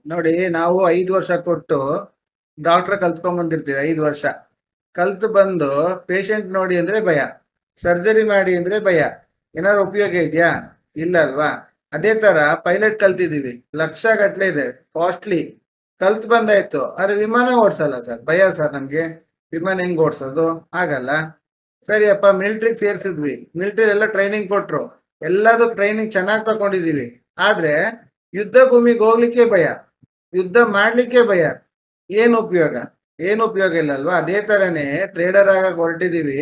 ನೋಡಿ, ನಾವು 5 ವರ್ಷ ಕೊಟ್ಟು ಡಾಕ್ಟರ್ ಕಲ್ತ್ಕೊಂಡ್ ಬಂದಿರ್ತೀವಿ. 5 ವರ್ಷ ಕಲ್ತು ಬಂದು ಪೇಷಂಟ್ ನೋಡಿ ಅಂದ್ರೆ ಭಯ, ಸರ್ಜರಿ ಮಾಡಿ ಅಂದ್ರೆ ಭಯ. ಏನಾದ್ರು ಉಪಯೋಗ ಇದೆಯಾ? ಇಲ್ಲ ಅಲ್ವಾ? ಅದೇ ತರ ಪೈಲಟ್ ಕಲ್ತಿದೀವಿ, ಲಕ್ಷ ಗಟ್ಲೆ ಇದೆ, ಕಾಸ್ಟ್ಲಿ. ಕಲ್ತ್ ಬಂದಾಯ್ತು, ಆದ್ರೆ ವಿಮಾನ ಓಡ್ಸಲ್ಲ ಸರ್, ಭಯ ಸರ್ ನಮ್ಗೆ. ವಿಮಾನ ಹೆಂಗ್ ಓಡ್ಸೋದು? ಆಗಲ್ಲ. ಸರಿಯಪ್ಪ, ಮಿಲಿಟ್ರಿಗೆ ಸೇರ್ಸಿದ್ವಿ, ಮಿಲಿಟರಿ ಎಲ್ಲ ಟ್ರೈನಿಂಗ್ ಕೊಟ್ರು, ಎಲ್ಲದೂ ಟ್ರೈನಿಂಗ್ ಚೆನ್ನಾಗಿ ತಗೊಂಡಿದೀವಿ. ಆದ್ರೆ ಯುದ್ಧ ಭೂಮಿಗೆ ಹೋಗ್ಲಿಕ್ಕೆ ಭಯ, ಯುದ್ಧ ಮಾಡ್ಲಿಕ್ಕೆ ಭಯ. ಏನು ಉಪಯೋಗ? ಏನು ಉಪಯೋಗ ಇಲ್ಲ ಅಲ್ವಾ? ಅದೇ ತರನೇ ಟ್ರೇಡರ್ ಆಗ ಹೊರಟಿದೀವಿ,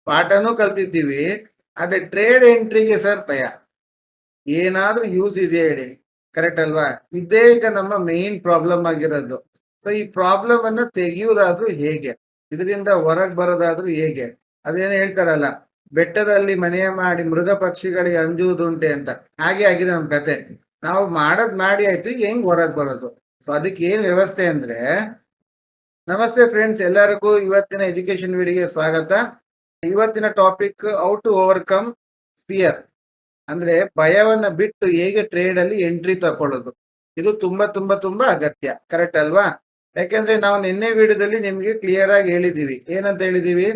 ಪಾಠನೂ ಕಲ್ತಿದ್ದೀವಿ. ಅದೇ ಟ್ರೇಡ್ ಎಂಟ್ರಿಗೆ ಸರ್ ಭಯ. ಏನಾದ್ರೂ ಯೂಸ್ ಇದೆಯಾ ಹೇಳಿ? ಕರೆಕ್ಟ್ ಅಲ್ವಾ? ಇದೇ ಈಗ ನಮ್ಮ ಮೇನ್ ಪ್ರಾಬ್ಲಮ್ ಆಗಿರೋದು. ಸೊ ಈ ಪ್ರಾಬ್ಲಮ್ ಅನ್ನ ತೆಗೆಯುವುದಾದ್ರೂ ಹೇಗೆ? ಇದರಿಂದ ಹೊರಗ್ ಬರೋದಾದ್ರೂ ಹೇಗೆ? ಅದೇನೋ ಹೇಳ್ತಾರಲ್ಲ, ಬೆಟ್ಟದಲ್ಲಿ ಮನೆಯ ಮಾಡಿ ಮೃಗ ಪಕ್ಷಿಗಳಿಗೆ ಅಂಜುವುದುಂಟೆ ಅಂತ. ಹಾಗೆ ಆಗಿದೆ ನಮ್ ಕತೆ. ನಾವು ಮಾಡದ್ ಮಾಡಿ ಆಯ್ತು, ಈಗ ಹೆಂಗ್ ಹೊರಗ್ ಬರೋದು? ಸೊ ಅದಕ್ಕೆ ಏನ್ ವ್ಯವಸ್ಥೆ ಅಂದ್ರೆ, ನಮಸ್ತೆ ಫ್ರೆಂಡ್ಸ್, ಎಲ್ಲರಿಗೂ ಇವತ್ತಿನ ಎಜುಕೇಶನ್ ವಿಡಿಯೋಗೆ ಸ್ವಾಗತ. ಇವತ್ತಿನ topic how to overcome fear, ಅಂದ್ರೆ ಭಯವನ್ನ ಬಿಟ್ಟು ಹೇಗೆ ಟ್ರೇಡ್ ಅಲ್ಲಿ ಎಂಟ್ರಿ ತಕೊಳ್ಳೋದು. ಇದು ತುಂಬಾ ತುಂಬಾ ತುಂಬಾ ಅಗತ್ಯ, ಕರೆಕ್ಟ್ ಅಲ್ವಾ? ಯಾಕೆಂದ್ರೆ ನಾವು ನಿನ್ನೆ ವಿಡಿಯೋದಲ್ಲಿ ನಿಮ್ಗೆ ಕ್ಲಿಯರ್ ಆಗಿ ಹೇಳಿದೀವಿ. ಏನಂತ ಹೇಳಿದೀವಿ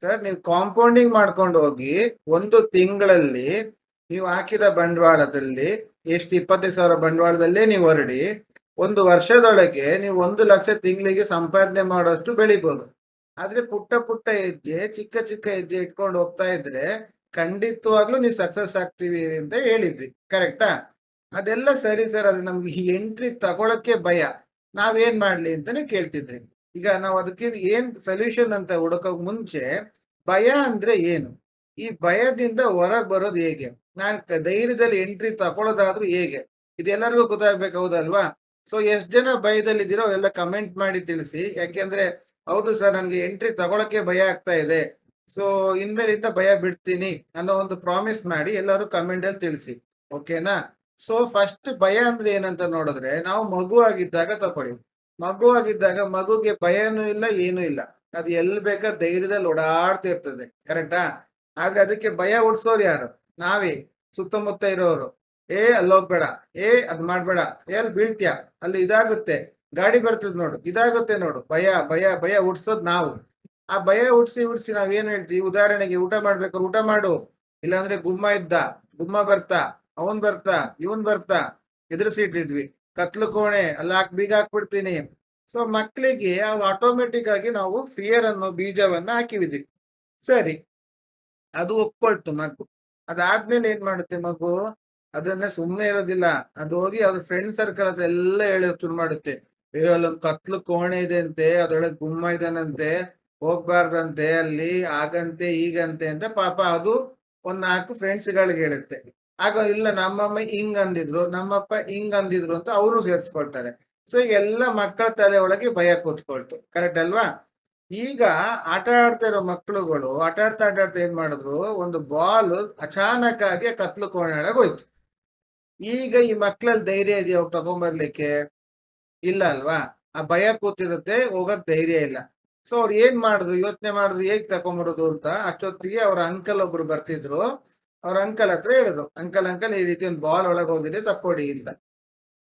ಸರ್? ನೀವು ಕಾಂಪೌಂಡಿಂಗ್ ಮಾಡ್ಕೊಂಡು ಹೋಗಿ 1 ತಿಂಗಳಲ್ಲಿ ನೀವು ಹಾಕಿದ ಬಂಡವಾಳದಲ್ಲಿ ಎಷ್ಟು, 25,000 ಬಂಡವಾಳದಲ್ಲೇ ನೀವು ಹೊರಡಿ, 1 ವರ್ಷದೊಳಗೆ ನೀವು 1 ಲಕ್ಷ ತಿಂಗಳಿಗೆ ಸಂಪಾದನೆ ಮಾಡೋಷ್ಟು ಬೆಳಿಬಹುದು. ಆದ್ರೆ ಪುಟ್ಟ ಪುಟ್ಟ ಹೆಜ್ಜೆ, ಚಿಕ್ಕ ಚಿಕ್ಕ ಹೆಜ್ಜೆ ಇಟ್ಕೊಂಡು ಹೋಗ್ತಾ ಇದ್ರೆ ಖಂಡಿತವಾಗ್ಲೂ ನೀವು ಸಕ್ಸಸ್ ಆಗ್ತೀವಿ ಅಂತ ಹೇಳಿದ್ವಿ, ಕರೆಕ್ಟಾ? ಅದೆಲ್ಲ ಸರಿ ಸರ್, ಅದು ನಮ್ಗೆ ಈ ಎಂಟ್ರಿ ತಗೊಳಕ್ಕೆ ಭಯ. ನಾವೇನ್ ಮಾಡ್ಲಿ ಅಂತಾನೆ ಕೇಳ್ತಿದ್ರಿ. ಈಗ ನಾವು ಅದಕ್ಕೆ ಏನ್ ಸೊಲ್ಯೂಷನ್ ಅಂತ ಹುಡುಕೋಕ್ ಮುಂಚೆ, ಭಯ ಅಂದ್ರೆ ಏನು, ಈ ಭಯದಿಂದ ಹೊರಗ್ ಬರೋದು ಹೇಗೆ, ನಾನ್ ಧೈರ್ಯದಲ್ಲಿ ಎಂಟ್ರಿ ತಗೊಳ್ಳೋದಾದ್ರೂ ಹೇಗೆ, ಇದೆಲ್ಲರಿಗೂ ಗೊತ್ತಾಗ್ಬೇಕು, ಹೌದಲ್ವಾ? ಸೊ ಎಷ್ಟ್ ಜನ ಭಯದಲ್ಲಿದ್ದೀರೋ ಎಲ್ಲ ಕಮೆಂಟ್ ಮಾಡಿ ತಿಳಿಸಿ. ಯಾಕೆಂದ್ರೆ ಹೌದು ಸರ್, ನನ್ಗೆ ಎಂಟ್ರಿ ತಗೊಳಕ್ಕೆ ಭಯ ಆಗ್ತಾ ಇದೆ, ಸೊ ಇನ್ಮೇಲಿಂದ ಭಯ ಬಿಡ್ತೀನಿ ಅನ್ನೋ ಒಂದು ಪ್ರಾಮಿಸ್ ಮಾಡಿ ಎಲ್ಲರೂ ಕಮೆಂಟ್ ಅಲ್ಲಿ ತಿಳಿಸಿ. ಓಕೆನಾ? ಸೊ ಫಸ್ಟ್ ಭಯ ಅಂದ್ರೆ ಏನಂತ ನೋಡಿದ್ರೆ, ನಾವು ಮಗು ಆಗಿದ್ದಾಗ ತಕೊಳ್ಳಿ. ಮಗು ಆಗಿದ್ದಾಗ ಮಗುಗೆ ಭಯನೂ ಇಲ್ಲ, ಏನೂ ಇಲ್ಲ. ಅದು ಎಲ್ಲಿ ಬೇಕಾದ್ರೆ ಧೈರ್ಯದಲ್ಲಿ ಓಡಾಡ್ತಿರ್ತದೆ, ಕರೆಕ್ಟಾ? ಆದ್ರೆ ಅದಕ್ಕೆ ಭಯ ಹುಡ್ಸೋರು ಯಾರು? ನಾವೇ, ಸುತ್ತಮುತ್ತ ಇರೋರು. ಅಲ್ಲಿ ಹೋಗ್ಬೇಡ, ಅದ್ ಮಾಡ್ಬೇಡ, ಅಲ್ಲಿ ಬೀಳ್ತ್ಯಾ, ಅಲ್ಲಿ ಇದಾಗುತ್ತೆ, ಗಾಡಿ ಬರ್ತದ ನೋಡು, ಇದಾಗುತ್ತೆ ನೋಡು, ಭಯ ಭಯ ಭಯ ಹುಡ್ಸೋದ್ ನಾವು. ಆ ಭಯ ಹುಡ್ಸಿ ಹುಡ್ಸಿ ನಾವೇನ್ ಹೇಳ್ತೀವಿ? ಉದಾಹರಣೆಗೆ, ಊಟ ಮಾಡ್ಬೇಕು, ಊಟ ಮಾಡು, ಇಲ್ಲಾಂದ್ರೆ ಗುಮ್ಮ ಇದ್ದ, ಗುಮ್ಮ ಬರ್ತಾ, ಅವನ್ ಬರ್ತಾ, ಇವನ್ ಬರ್ತಾ, ಎದುರಿಸಿಟ್ಟಿದ್ವಿ. ಕತ್ಲು ಕೋಣೆ, ಅಲ್ಲಿ ಬೀಗ ಹಾಕ್ಬಿಡ್ತೀನಿ. ಸೊ ಮಕ್ಕಳಿಗೆ ಅವು ಆಟೋಮೆಟಿಕ್ ಆಗಿ ನಾವು ಫಿಯರ್ ಅನ್ನೋ ಬೀಜವನ್ನ ಹಾಕಿವಿದ್ವಿ. ಸರಿ, ಅದು ಒಪ್ಕೊಳ್ತು ಮಗು. ಅದಾದ್ಮೇಲೆ ಏನ್ ಮಾಡುತ್ತೆ ಮಗು? ಅದನ್ನ ಸುಮ್ಮನೆ ಇರೋದಿಲ್ಲ, ಅದು ಹೋಗಿ ಅದ್ರ ಫ್ರೆಂಡ್ ಸರ್ಕಲ್ ಹತ್ರ ಎಲ್ಲ ಹೇಳೋದು ಶುರು ಮಾಡುತ್ತೆ. ಅಲ್ಲೊಂದು ಕತ್ಲು ಕೋಣೆ ಇದೆ ಅಂತೆ, ಅದ್ರೊಳಗೆ ಗುಮ್ಮ ಇದಾನಂತೆ, ಹೋಗ್ಬಾರ್ದಂತೆ ಅಲ್ಲಿ, ಆಗಂತೆ ಈಗಂತೆ ಅಂತ ಪಾಪ ಅದು 4 ಫ್ರೆಂಡ್ಸ್ ಗಳಿಗೆ ಹೇಳುತ್ತೆ. ಆಗ ಇಲ್ಲ, ನಮ್ಮಮ್ಮ ಹಿಂಗ್ ಅಂದಿದ್ರು, ನಮ್ಮಪ್ಪ ಹಿಂಗ್ ಅಂದಿದ್ರು ಅಂತ ಅವರು ಸೇರ್ಸ್ಕೊಳ್ತಾರೆ. ಸೊ ಈಗ ಎಲ್ಲ ಮಕ್ಕಳ ತಲೆ ಒಳಗೆ ಭಯ ಕೂತ್ಕೊಳ್ತು, ಕರೆಕ್ಟ್ ಅಲ್ವಾ? ಈಗ ಆಟ ಆಡ್ತಾ ಇರೋ ಮಕ್ಕಳುಗಳು ಆಟ ಆಡ್ತಾ ಏನ್ ಮಾಡಿದ್ರು, ಒಂದು ಬಾಲ್ ಅಚಾನಕ್ ಆಗಿ ಕತ್ಲು ಕೋಣೆ ಒಳಗೆ ಹೋಯ್ತು. ಈಗ ಈ ಮಕ್ಳಲ್ಲಿ ಧೈರ್ಯ ಇದೆಯಾ ಅವ್ರು ತಗೊಂಡ್ಬರ್ಲಿಕ್ಕೆ? ಇಲ್ಲ ಅಲ್ವಾ? ಆ ಭಯ ಕೂತಿರುತ್ತೆ, ಹೋಗಕ್ ಧೈರ್ಯ ಇಲ್ಲ. ಸೊ ಅವ್ರು ಏನ್ ಮಾಡಿದ್ರು, ಯೋಚನೆ ಮಾಡಿದ್ರು ಹೇಗ್ ತಗೊಂಡ್ಬರೋದು ಅಂತ. ಅಷ್ಟೊತ್ತಿಗೆ ಅವ್ರ ಅಂಕಲ್ ಒಬ್ರು ಬರ್ತಿದ್ರು. ಅವ್ರ ಅಂಕಲ್ ಹತ್ರ ಹೇಳಿದ್ರು, ಅಂಕಲ್ ಅಂಕಲ್, ಈ ರೀತಿ ಒಂದು ಬಾಲ್ ಒಳಗೆ ಹೋಗಿದೆ, ತಕ್ಕೊಡಿ ಅಂತ.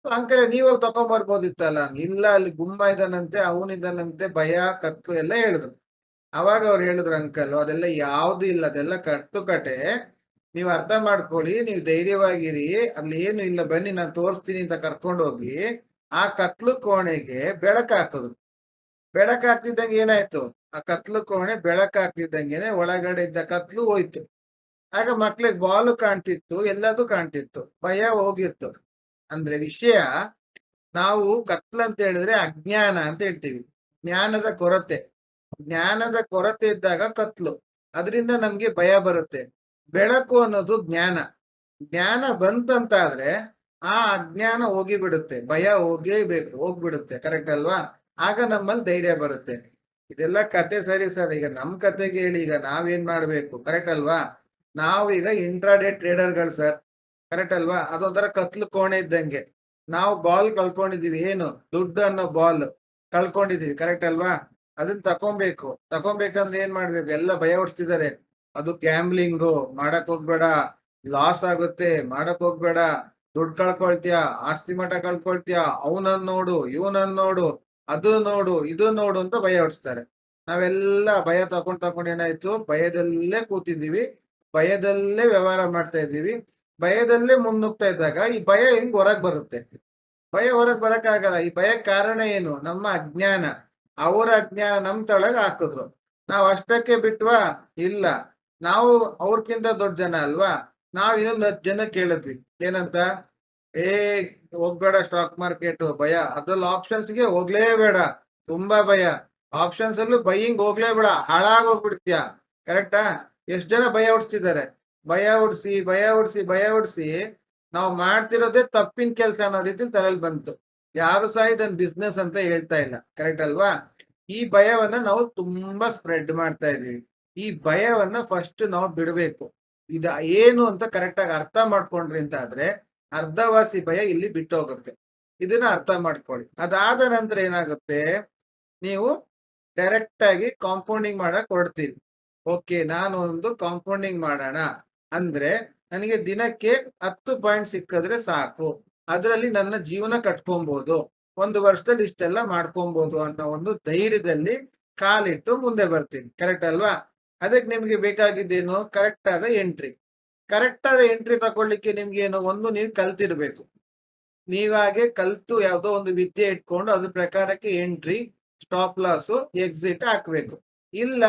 ಅಂಕಲ್, ನೀವಾಗ ತಕೊಂಡ್ಬರ್ಬೋದಿತ್ತಲ್ಲ. ಇಲ್ಲ, ಅಲ್ಲಿ ಗುಮ್ಮ ಇದಾನಂತೆ, ಅವನಿದಾನಂತೆ, ಭಯ ಕತ್ತು ಎಲ್ಲ ಹೇಳಿದ್ರು. ಅವಾಗ ಅವ್ರು ಹೇಳಿದ್ರು, ಅಂಕಲ್ ಅದೆಲ್ಲ ಯಾವ್ದು ಇಲ್ಲ, ಅದೆಲ್ಲ ಕಟ್ಟುಕತೆ. ನೀವು ಅರ್ಥ ಮಾಡ್ಕೊಳ್ಳಿ, ನೀವು ಧೈರ್ಯವಾಗಿರಿ, ಅಲ್ಲಿ ಏನು ಇಲ್ಲ, ಬನ್ನಿ ನಾನು ತೋರಿಸ್ತೀನಿ ಅಂತ ಕರ್ಕೊಂಡು ಹೋಗಿ ಆ ಕತ್ಲು ಕೋಣೆಗೆ ಬೆಳಕು ಹಾಕಿದ್ರು. ಬೆಳಕು ಹಾಕ್ತಿದ್ದಂಗೆ ಏನಾಯ್ತು? ಆ ಕತ್ಲು ಕೋಣೆ ಬೆಳಕು ಹಾಕ್ತಿದ್ದಂಗೆನೆ ಒಳಗಡೆ ಇದ್ದ ಕತ್ಲು ಹೋಯ್ತು. ಆಗ ಮಕ್ಳಿಗೆ ಬಾಲು ಕಾಣ್ತಿತ್ತು, ಎಲ್ಲದೂ ಕಾಣ್ತಿತ್ತು, ಭಯ ಹೋಗಿತ್ತು. ಅಂದ್ರೆ ವಿಷಯ, ನಾವು ಕತ್ಲಂತ ಹೇಳಿದ್ರೆ ಅಜ್ಞಾನ ಅಂತ ಹೇಳ್ತೀವಿ, ಜ್ಞಾನದ ಕೊರತೆ. ಜ್ಞಾನದ ಕೊರತೆ ಇದ್ದಾಗ ಕತ್ಲು, ಅದರಿಂದ ನಮ್ಗೆ ಭಯ ಬರುತ್ತೆ. ಬೆಳಕು ಅನ್ನೋದು ಜ್ಞಾನ. ಜ್ಞಾನ ಬಂತಂತಾದ್ರೆ ಆ ಅಜ್ಞಾನ ಹೋಗಿಬಿಡುತ್ತೆ, ಭಯ ಹೋಗ್ಬಿಡುತ್ತೆ, ಕರೆಕ್ಟ್ ಅಲ್ವಾ? ಆಗ ನಮ್ಮಲ್ಲಿ ಧೈರ್ಯ ಬರುತ್ತೆ. ಇದೆಲ್ಲ ಕತೆ ಸರಿ ಸರ್. ಈಗ ನಮ್ ಕತೆಗೆ ಹೇಳಿ, ಈಗ ನಾವೇನ್ ಮಾಡ್ಬೇಕು, ಕರೆಕ್ಟ್ ಅಲ್ವಾ? ನಾವೀಗ ಇಂಟ್ರಾಡೇ ಟ್ರೇಡರ್ಗಳು ಸರ್, ಕರೆಕ್ಟ್ ಅಲ್ವಾ? ಅದೊಂಥರ ಕತ್ಲು ಕೋಣೆ ಇದ್ದಂಗೆ. ನಾವು ಬಾಲ್ ಕಳ್ಕೊಂಡಿದೀವಿ, ಏನು ದುಡ್ಡು ಅನ್ನೋ ಬಾಲ್ ಕಳ್ಕೊಂಡಿದೀವಿ, ಕರೆಕ್ಟ್ ಅಲ್ವಾ? ಅದನ್ನ ತಕೊಂಬೇಕಂದ್ರೆ ಏನ್ ಮಾಡ್ಬೇಕು? ಎಲ್ಲ ಭಯ ಹುಡ್ಸ್ತಿದ್ದಾರೆ. ಅದು ಗ್ಯಾಮ್ಲಿಂಗು ಮಾಡಕ್ ಹೋಗ್ಬೇಡ, ಲಾಸ್ ಆಗುತ್ತೆ, ಮಾಡಕ್ ಹೋಗ್ಬೇಡ, ದುಡ್ಡು ಕಳ್ಕೊಳ್ತೀಯ, ಆಸ್ತಿ ಮಠ ಕಳ್ಕೊಳ್ತೀಯ, ಅವನನ್ನ ನೋಡು, ಇವನನ್ನ ನೋಡು, ಅದು ನೋಡು, ಇದು ನೋಡು ಅಂತ ಭಯ ಹೊಡಿಸ್ತಾರೆ. ನಾವೆಲ್ಲ ಭಯ ತಗೊಂಡ್ ಏನಾಯ್ತು, ಭಯದಲ್ಲೇ ಕೂತಿದ್ದೀವಿ, ಭಯದಲ್ಲೇ ವ್ಯವಹಾರ ಮಾಡ್ತಾ ಇದ್ದೀವಿ, ಭಯದಲ್ಲೇ ಮುನ್ನುಗ್ತಾ ಇದ್ದಾಗ ಈ ಭಯ ಹೆಂಗ್ ಹೊರಗ್ ಬರುತ್ತೆ? ಭಯ ಹೊರಗ್ ಬರಕ್ಕಾಗಲ್ಲ. ಈ ಭಯಕ್ಕೆ ಕಾರಣ ಏನು? ನಮ್ಮ ಅಜ್ಞಾನ. ಅವರ ಅಜ್ಞಾನ ನಮ್ ತಳಗ ಹಾಕಿದ್ರು. ನಾವ್ ಅಷ್ಟಕ್ಕೆ ಬಿಟ್ವಾ? ಇಲ್ಲ. ನಾವು ಅವ್ರಕ್ಕಿಂತ ದೊಡ್ಡ ಜನ ಅಲ್ವಾ? ನಾವ್ ಇನ್ನೊಂದು 10 ಜನ ಕೇಳಿದ್ವಿ. ಏನಂತ? ಏ ಹೋಗ್ಬೇಡ ಸ್ಟಾಕ್ ಮಾರ್ಕೆಟ್, ಭಯ. ಅದ್ರಲ್ಲಿ ಆಪ್ಷನ್ಸ್ಗೆ ಹೋಗ್ಲೇಬೇಡ, ತುಂಬಾ ಭಯ. ಆಪ್ಷನ್ಸ್ ಅಲ್ಲೂ ಬೈಯಿಂಗ್ ಹೋಗ್ಲೇಬೇಡ, ಹಾಳಾಗೋಗ್ಬಿಡ್ತೀಯ. ಕರೆಕ್ಟಾ? ಎಷ್ಟ್ ಜನ ಭಯ ಹೊಡ್ಸ್ತಿದ್ದಾರೆ. ಭಯ ಹೊಡ್ಸಿ ಭಯ ಹೊಡ್ಸಿ ಭಯ ಹೊಡ್ಸಿ ನಾವು ಮಾಡ್ತಿರೋದೇ ತಪ್ಪಿನ ಕೆಲಸ ಅನ್ನೋ ರೀತಿ ತಲೆಯಲ್ಲಿ ಬಂತು. ಯಾರು ಸಹ ಇದನ್ನ ಬಿಸ್ನೆಸ್ ಅಂತ ಹೇಳ್ತಾ ಇಲ್ಲ. ಕರೆಕ್ಟ್ ಅಲ್ವಾ? ಈ ಭಯವನ್ನ ನಾವು ತುಂಬಾ ಸ್ಪ್ರೆಡ್ ಮಾಡ್ತಾ ಇದೀವಿ. ಈ ಭಯವನ್ನ ಫಸ್ಟ್ ನಾವು ಬಿಡಬೇಕು. ಇದ ಏನು ಅಂತ ಕರೆಕ್ಟ್ ಆಗಿ ಅರ್ಥ ಮಾಡ್ಕೊಂಡ್ರಿ ಅಂತ ಆದ್ರೆ ಅರ್ಧವಾಸಿ ಭಯ ಇಲ್ಲಿ ಬಿಟ್ಟು ಹೋಗುತ್ತೆ. ಇದನ್ನ ಅರ್ಥ ಮಾಡ್ಕೊಳ್ಳಿ. ಅದಾದ ನಂತರ ಏನಾಗುತ್ತೆ, ನೀವು ಡೈರೆಕ್ಟ್ ಆಗಿ ಕಾಂಪೌಂಡಿಂಗ್ ಮಾಡಕ್ ಹೊರಡ್ತೀರಿ. ಓಕೆ, ನಾನು ಒಂದು ಕಾಂಪೌಂಡಿಂಗ್ ಮಾಡೋಣ ಅಂದ್ರೆ ನನಗೆ ದಿನಕ್ಕೆ 10 ಪಾಯಿಂಟ್ ಸಿಕ್ಕಿದ್ರೆ ಸಾಕು, ಅದರಲ್ಲಿ ನನ್ನ ಜೀವನ ಕಟ್ಕೊಬಹುದು, 1 ವರ್ಷದಲ್ಲಿ ಇಷ್ಟೆಲ್ಲ ಮಾಡ್ಕೊಬಹುದು ಅನ್ನೋ ಒಂದು ಧೈರ್ಯದಲ್ಲಿ ಕಾಲಿಟ್ಟು ಮುಂದೆ ಬರ್ತೀನಿ. ಕರೆಕ್ಟ್ ಅಲ್ವಾ? ಅದಕ್ಕೆ ನಿಮ್ಗೆ ಬೇಕಾಗಿದ್ದೇನು? ಕರೆಕ್ಟ್ ಆದ ಎಂಟ್ರಿ. ಕರೆಕ್ಟ್ ಆದ ಎಂಟ್ರಿ ತಗೊಳ್ಳಿಕ್ಕೆ ನಿಮ್ಗೆ ಏನು? ಒಂದು, ನೀವು ಕಲ್ತಿರ್ಬೇಕು. ನೀವಾಗೆ ಕಲ್ತು ಯಾವ್ದೋ ಒಂದು ವಿದ್ಯೆ ಇಟ್ಕೊಂಡು ಅದ್ರ ಪ್ರಕಾರಕ್ಕೆ ಎಂಟ್ರಿ, ಸ್ಟಾಪ್ ಲಾಸ್, ಎಕ್ಸಿಟ್ ಹಾಕ್ಬೇಕು. ಇಲ್ಲ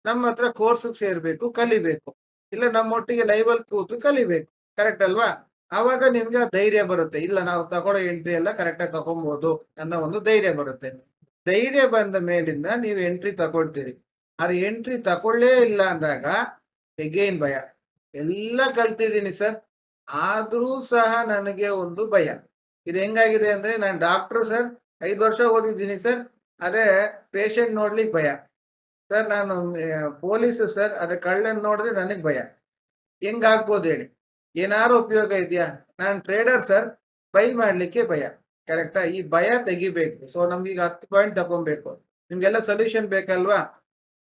ನಮ್ಮ ಹತ್ರ ಕೋರ್ಸ್ ಸೇರ್ಬೇಕು, ಕಲಿಬೇಕು. ಇಲ್ಲ ನಮ್ಮೊಟ್ಟಿಗೆ ಲೈವಲ್ ಕೂತು ಕಲಿಬೇಕು. ಕರೆಕ್ಟ್ ಅಲ್ವಾ? ಅವಾಗ ನಿಮ್ಗೆ ಆ ಧೈರ್ಯ ಬರುತ್ತೆ. ಇಲ್ಲ ನಾವು ತಗೊಳ್ಳೋ ಎಂಟ್ರಿ ಎಲ್ಲ ಕರೆಕ್ಟ್ ಆಗಿ ತಗೊಬಹುದು ಅನ್ನೋ ಒಂದು ಧೈರ್ಯ ಬರುತ್ತೆ. ಧೈರ್ಯ ಬಂದ ಮೇಲಿಂದ ನೀವು ಎಂಟ್ರಿ ತಗೊಳ್ತೀರಿ. ಆದ್ರೆ ಎಂಟ್ರಿ ತಗೊಳ್ಳೇ ಇಲ್ಲ ಅಂದಾಗ ಎಗೇನ್ ಭಯ. ಎಲ್ಲ ಕಲ್ತಿದ್ದೀನಿ ಸರ್, ಆದ್ರೂ ಸಹ ನನಗೆ ಒಂದು ಭಯ. ಇದು ಹೆಂಗಾಗಿದೆ ಅಂದ್ರೆ, ನಾನು ಡಾಕ್ಟರ್ ಸರ್, 5 ವರ್ಷ ಓದಿದ್ದೀನಿ ಸರ್, ಅದೇ ಪೇಷಂಟ್ ನೋಡ್ಲಿಕ್ಕೆ ಭಯ. ಸರ್ ನಾನು ಪೊಲೀಸ್ ಸರ್, ಅದೇ ಕಳ್ಳನ್ ನೋಡಿದ್ರೆ ನನಗ್ ಭಯ. ಹೆಂಗಾಗ್ಬೋದು ಹೇಳಿ? ಏನಾರು ಉಪಯೋಗ ಇದೆಯಾ? ನಾನು ಟ್ರೇಡರ್ ಸರ್, ಬೈ ಮಾಡ್ಲಿಕ್ಕೆ ಭಯ. ಕರೆಕ್ಟಾ? ಈ ಭಯ ತೆಗಿಬೇಕು. ಸೊ ನಮ್ಗೆ ಈಗ 10 ಪಾಯಿಂಟ್ ತಗೊಬೇಕು. ನಿಮ್ಗೆಲ್ಲ ಸೊಲ್ಯೂಷನ್ ಬೇಕಲ್ವಾ?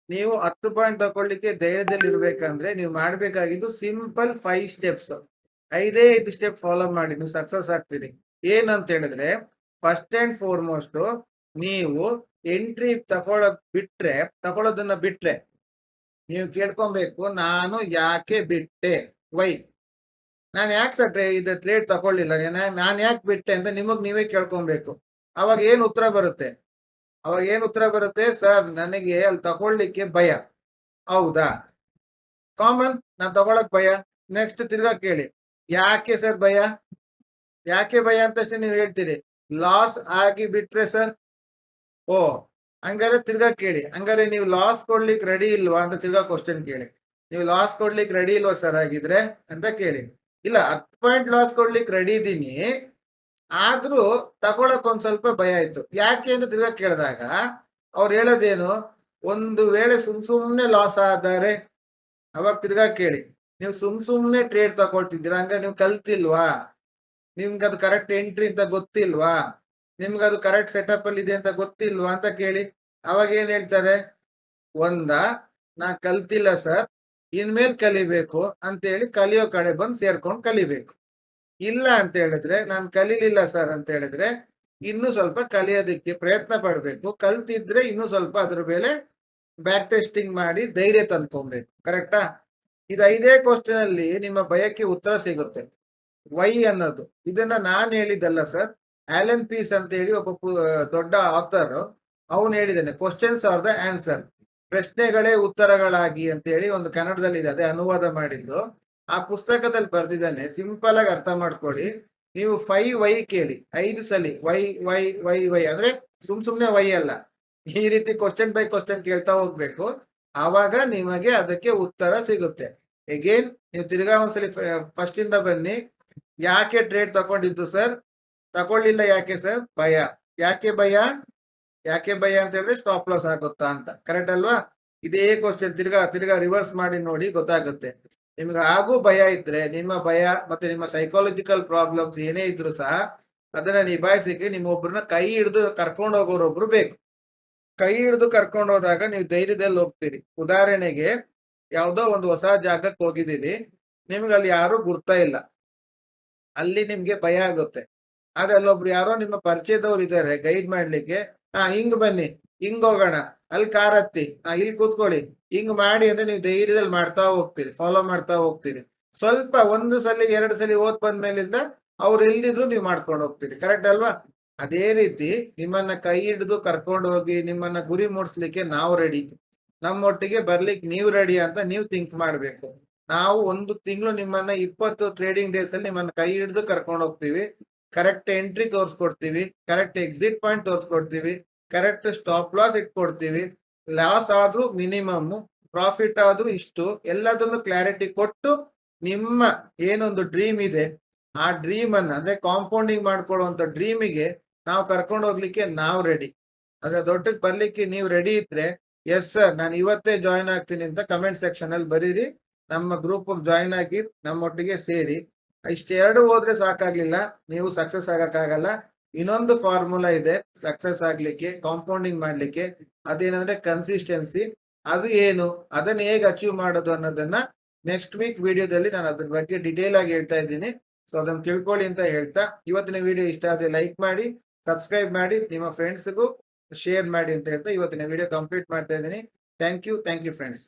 ನೀವು 10 ಪಾಯಿಂಟ್ ತಗೊಳ್ಳಿಕ್ಕೆ ಧೈರ್ಯದಲ್ಲಿ ಇರ್ಬೇಕಂದ್ರೆ ನೀವು ಮಾಡ್ಬೇಕಾಗಿದ್ದು ಸಿಂಪಲ್ 5 ಸ್ಟೆಪ್ಸ್. 5 ಸ್ಟೆಪ್ ಫಾಲೋ ಮಾಡಿ ನೀವು ಸಕ್ಸಸ್ ಆಗ್ತೀರಿ. ಏನಂತ ಹೇಳಿದ್ರೆ, ಫಸ್ಟ್ ಅಂಡ್ ಫಾರ್ಮೋಸ್ಟ್ ನೀವು ಎಂಟ್ರಿ ತಗೊಳ್ಳೋದನ್ನ ಬಿಟ್ರೆ ನೀವು ಕೇಳ್ಕೊಬೇಕು, ನಾನು ಯಾಕೆ ಬಿಟ್ಟೆ? ವೈ? ನಾನು ಯಾಕೆ ಸರ್ ಇದು ಟ್ರೇಡ್ ತಗೊಳ್ಳಿಲ್ಲ, ನಾನು ಯಾಕೆ ಬಿಟ್ಟೆ ಅಂತ ನಿಮಗ್ ನೀವೇ ಕೇಳ್ಕೊಬೇಕು. ಅವಾಗ ಏನ್ ಉತ್ತರ ಬರುತ್ತೆ? ಸರ್ ನನಗೆ ಅಲ್ಲಿ ತಗೊಳ್ಳಿಕ್ಕೆ ಭಯ. ಹೌದಾ? ಕಾಮನ್, ನಾನು ತಗೊಳಕ್ ಭಯ. ನೆಕ್ಸ್ಟ್ ತಿರ್ಗಾ ಕೇಳಿ, ಯಾಕೆ ಸರ್ ಭಯ? ಯಾಕೆ ಭಯ ಅಂತ ನೀವು ಹೇಳ್ತೀರಿ, ಲಾಸ್ ಆಗಿ ಬಿಟ್ರೆ ಸರ್. ಓ, ಹಂಗಾರೆ ತಿರ್ಗಾ ಕೇಳಿ, ಹಂಗಾರೆ ನೀವು ಲಾಸ್ ಕೊಡ್ಲಿಕ್ಕೆ ರೆಡಿ ಇಲ್ವಾ ಅಂತ ತಿರ್ಗಾ ಕ್ವಶನ್ ಕೇಳಿ. ನೀವು ಲಾಸ್ ಕೊಡ್ಲಿಕ್ಕೆ ರೆಡಿ ಇಲ್ವಾ ಸರ್ ಆಗಿದ್ರೆ ಅಂತ ಕೇಳಿ. ಇಲ್ಲ, 10 ಪಾಯಿಂಟ್ ಲಾಸ್ ಕೊಡ್ಲಿಕ್ಕೆ ರೆಡಿ ಇದ್ದೀನಿ, ಆದ್ರೂ ತಗೊಳಕ್ ಒಂದ್ ಸ್ವಲ್ಪ ಭಯ ಆಯ್ತು. ಯಾಕೆ ಅಂತ ತಿರ್ಗಾ ಕೇಳಿದಾಗ ಅವ್ರು ಹೇಳೋದೇನು? ಒಂದು ವೇಳೆ ಸುಮ್ನೆ ಲಾಸ್ ಆದರೆ, ಅವಾಗ ತಿರ್ಗಾ ಕೇಳಿ, ನೀವು ಸುಮ್ನೆ ಟ್ರೇಡ್ ತಗೊಳ್ತಿದ್ದೀರಾ, ಹಂಗ ನೀವು ಕಲ್ತಿಲ್ವಾ? ನಿಮ್ಗೆ ಅದು ಕರೆಕ್ಟ್ ಎಂಟ್ರಿ ಅಂತ ಗೊತ್ತಿಲ್ವಾ? ನಿಮ್ಗೆ ಅದು ಕರೆಕ್ಟ್ ಸೆಟಪ್ ಅಲ್ಲಿ ಇದೆ ಅಂತ ಗೊತ್ತಿಲ್ವಾ ಅಂತ ಕೇಳಿ. ಅವಾಗ ಏನ್ ಹೇಳ್ತಾರೆ? ನಾ ಕಲ್ತಿಲ್ಲ ಸರ್, ಇನ್ಮೇಲ್ ಕಲಿಬೇಕು ಅಂತ ಹೇಳಿ ಕಲಿಯೋ ಕಡೆ ಬಂದು ಸೇರ್ಕೊಂಡು ಕಲಿಬೇಕು. ಇಲ್ಲ ಅಂತ ಹೇಳಿದ್ರೆ, ನಾನು ಕಲೀಲಿಲ್ಲ ಸರ್ ಅಂತ ಹೇಳಿದ್ರೆ ಇನ್ನು ಸ್ವಲ್ಪ ಕಲಿಯೋದಕ್ಕೆ ಪ್ರಯತ್ನ ಪಡ್ಬೇಕು. ಕಲ್ತಿದ್ರೆ ಇನ್ನು ಸ್ವಲ್ಪ ಅದ್ರ ಮೇಲೆ ಬ್ಯಾಕ್ ಟೆಸ್ಟಿಂಗ್ ಮಾಡಿ ಧೈರ್ಯ ತಂದ್ಕೊಬೇಕು. ಕರೆಕ್ಟಾ? ಇದು 5 ಕ್ವಶನ್ ಅಲ್ಲಿ ನಿಮ್ಮ ಭಯಕ್ಕೆ ಉತ್ತರ ಸಿಗುತ್ತೆ. ವೈ ಅನ್ನೋದು ಇದನ್ನ ನಾನು ಹೇಳಿದ್ದಲ್ಲ ಸರ್, ಆಲನ್ ಪೀಸ್ ಅಂತ ಹೇಳಿ ಒಬ್ಬ ದೊಡ್ಡ ಆಥರ್, ಅವನು ಹೇಳಿದ್ದಾನೆ, ಕ್ವಶನ್ಸ್ ಆರ್ ದ ಆನ್ಸರ್, ಪ್ರಶ್ನೆಗಳೇ ಉತ್ತರಗಳಾಗಿ ಅಂತ ಹೇಳಿ ಒಂದು ಕನ್ನಡದಲ್ಲಿ ಇದೆ, ಅದೇ ಅನುವಾದ ಮಾಡಿದ್ದು. ಆ ಪುಸ್ತಕದಲ್ಲಿ ಬರ್ದಿದ್ದಾನೆ. ಸಿಂಪಲ್ ಆಗಿ ಅರ್ಥ ಮಾಡ್ಕೊಳ್ಳಿ. ನೀವು 5 ವೈ ಕೇಳಿ, 5 ಸಲಿ ವೈ ವೈ ವೈ ವೈ ಅಂದ್ರೆ ಸುಮ್ನೆ ವೈ ಅಲ್ಲ, ಈ ರೀತಿ ಕ್ವಶನ್ ಬೈ ಕ್ವಶನ್ ಕೇಳ್ತಾ ಹೋಗ್ಬೇಕು. ಆವಾಗ ನಿಮಗೆ ಅದಕ್ಕೆ ಉತ್ತರ ಸಿಗುತ್ತೆ. ಎಗೇನ್ ನೀವು ತಿರ್ಗಾ ಒಂದ್ಸಲಿ ಫಸ್ಟ್ ಇಂದ ಬನ್ನಿ. ಯಾಕೆ ಟ್ರೇಡ್ ತಗೊಂಡಿದ್ದು ಸರ್? ತಗೊಳ್ಳಿಲ್ಲ ಯಾಕೆ ಸರ್? ಭಯ. ಯಾಕೆ ಭಯ? ಅಂತ ಹೇಳಿದ್ರೆ ಸ್ಟಾಪ್ ಲಾಸ್ ಆಗುತ್ತಾ ಅಂತ. ಕರೆಕ್ಟ್ ಅಲ್ವಾ? ಇದೇ ಕ್ವಶನ್ ತಿರ್ಗಾ ರಿವರ್ಸ್ ಮಾಡಿ ನೋಡಿ, ಗೊತ್ತಾಗುತ್ತೆ. ನಿಮ್ಗೆ ಹಾಗೂ ಭಯ ಇದ್ರೆ, ನಿಮ್ಮ ಭಯ ಮತ್ತೆ ನಿಮ್ಮ ಸೈಕಾಲಜಿಕಲ್ ಪ್ರಾಬ್ಲಮ್ಸ್ ಏನೇ ಇದ್ರು ಸಹ ಅದನ್ನ ನಿಭಾಯಿಸಿಕ್ಕೆ ನಿಮ್ಮೊಬ್ಬರನ್ನ ಕೈ ಹಿಡಿದು ಕರ್ಕೊಂಡು ಹೋಗೋರೊಬ್ರು ಬೇಕು. ಕೈ ಹಿಡಿದು ಕರ್ಕೊಂಡು ಹೋದಾಗ ನೀವು ಧೈರ್ಯದಲ್ಲಿ ಹೋಗ್ತೀರಿ. ಉದಾಹರಣೆಗೆ, ಯಾವ್ದೋ ಒಂದು ಹೊಸ ಜಾಗಕ್ಕೆ ಹೋಗಿದ್ದೀರಿ, ನಿಮ್ಗೆ ಅಲ್ಲಿ ಯಾರು ಗುರ್ತಾ ಇಲ್ಲ, ಅಲ್ಲಿ ನಿಮ್ಗೆ ಭಯ ಆಗುತ್ತೆ. ಆದ್ರೆ ಅಲ್ಲೊಬ್ರು ಯಾರೋ ನಿಮ್ಮ ಪರಿಚಯದವ್ರು ಇದ್ದಾರೆ ಗೈಡ್ ಮಾಡ್ಲಿಕ್ಕೆ, ಹಿಂಗ್ ಬನ್ನಿ, ಹಿಂಗ್ ಹೋಗೋಣ, ಅಲ್ಲಿ ಕಾರ್ ಹತ್ತಿ, ಇಲ್ಲಿ ಕೂತ್ಕೊಳ್ಳಿ, ಹಿಂಗ್ ಮಾಡಿ ಅಂದ್ರೆ ನೀವು ಧೈರ್ಯದಲ್ಲಿ ಮಾಡ್ತಾ ಹೋಗ್ತೀರಿ, ಫಾಲೋ ಮಾಡ್ತಾ ಹೋಗ್ತೀರಿ. ಸ್ವಲ್ಪ ಒಂದು ಸಲ ಎರಡು ಸಲ ಓದ್ ಬಂದ್ಮೇಲಿಂದ ಅವ್ರು ಎಲ್ದಿದ್ರು ನೀವು ಮಾಡ್ಕೊಂಡು ಹೋಗ್ತೀರಿ. ಕರೆಕ್ಟ್ ಅಲ್ವಾ? ಅದೇ ರೀತಿ ನಿಮ್ಮನ್ನ ಕೈ ಹಿಡಿದು ಕರ್ಕೊಂಡು ಹೋಗಿ ನಿಮ್ಮನ್ನ ಗುರಿ ಮೂಡಿಸ್ಲಿಕ್ಕೆ ನಾವು ರೆಡಿ, ನಮ್ಮೊಟ್ಟಿಗೆ ಬರ್ಲಿಕ್ಕೆ ನೀವು ರೆಡಿ ಅಂತ ನೀವು ಥಿಂಕ್ ಮಾಡ್ಬೇಕು. ನಾವು ಒಂದು ತಿಂಗಳು ನಿಮ್ಮನ್ನ 20 ಟ್ರೇಡಿಂಗ್ ಡೇಸ್ ಅಲ್ಲಿ ನಿಮ್ಮನ್ನ ಕೈ ಹಿಡಿದು ಕರ್ಕೊಂಡು ಹೋಗ್ತೀವಿ. ಕರೆಕ್ಟ್ ಎಂಟ್ರಿ ತೋರಿಸ್ಕೊಡ್ತೀವಿ, ಕರೆಕ್ಟ್ ಎಕ್ಸಿಟ್ ಪಾಯಿಂಟ್ ತೋರಿಸ್ಕೊಡ್ತೀವಿ, ಕರೆಕ್ಟ್ ಸ್ಟಾಪ್ ಲಾಸ್ ಇಟ್ಕೊಡ್ತೀವಿ. ಲಾಸ್ ಆದ್ರೂ ಮಿನಿಮಮ್, ಪ್ರಾಫಿಟ್ ಆದ್ರೂ ಇಷ್ಟು, ಎಲ್ಲದನ್ನು ಕ್ಲಾರಿಟಿ ಕೊಟ್ಟು ನಿಮ್ಮ ಏನೊಂದು ಡ್ರೀಮ್ ಇದೆ ಆ ಡ್ರೀಮ್ ಅನ್ನ ಅಂದ್ರೆ ಕಾಂಪೌಂಡಿಂಗ್ ಮಾಡ್ಕೊಳ್ಳುವಂತ ಡ್ರೀಮಿಗೆ ನಾವು ಕರ್ಕೊಂಡು ಹೋಗ್ಲಿಕ್ಕೆ ನಾವು ರೆಡಿ. ಅಂದ್ರೆ ದೊಡ್ಡಕ್ಕೆ ಬರ್ಲಿಕ್ಕೆ ನೀವು ರೆಡಿ ಇದ್ರೆ ಎಸ್ ಸರ್ ನಾನು ಇವತ್ತೇ ಜಾಯಿನ್ ಆಗ್ತೀನಿ ಅಂತ ಕಮೆಂಟ್ ಸೆಕ್ಷನ್ ಅಲ್ಲಿ ಬರೀರಿ. ನಮ್ಮ ಗ್ರೂಪ್ ಜಾಯಿನ್ ಆಗಿ ನಮ್ಮೊಟ್ಟಿಗೆ ಸೇರಿ. ಇಷ್ಟೆರಡು ಹೋದ್ರೆ ಸಾಕಾಗ್ಲಿಲ್ಲ, ನೀವು ಸಕ್ಸಸ್ ಆಗಕ್ಕಾಗಲ್ಲ. ಇನ್ನೊಂದು ಫಾರ್ಮುಲಾ ಇದೆ ಸಕ್ಸಸ್ ಆಗ್ಲಿಕ್ಕೆ, ಕಾಂಪೌಂಡಿಂಗ್ ಮಾಡ್ಲಿಕ್ಕೆ. ಅದೇನಂದ್ರೆ ಕನ್ಸಿಸ್ಟೆನ್ಸಿ. ಅದು ಏನು, ಅದನ್ನ ಹೇಗೆ ಅಚೀವ್ ಮಾಡೋದು ಅನ್ನೋದನ್ನ ನೆಕ್ಸ್ಟ್ ವೀಕ್ ವಿಡಿಯೋದಲ್ಲಿ ನಾನು ಅದ್ರ ಬಗ್ಗೆ ಡಿಟೇಲ್ ಆಗಿ ಹೇಳ್ತಾ ಇದ್ದೀನಿ. ಸೊ ಅದನ್ನ ತಿಳ್ಕೊಳ್ಳಿ ಅಂತ ಹೇಳ್ತಾ, ಇವತ್ತಿನ ವಿಡಿಯೋ ಇಷ್ಟ ಆದ್ರೆ ಲೈಕ್ ಮಾಡಿ, ಸಬ್ಸ್ಕ್ರೈಬ್ ಮಾಡಿ, ನಿಮ್ಮ ಫ್ರೆಂಡ್ಸ್ಗೂ ಶೇರ್ ಮಾಡಿ ಅಂತ ಹೇಳ್ತಾ ಇವತ್ತಿನ ವಿಡಿಯೋ ಕಂಪ್ಲೀಟ್ ಮಾಡ್ತಾ ಇದ್ದೀನಿ. Thank you friends.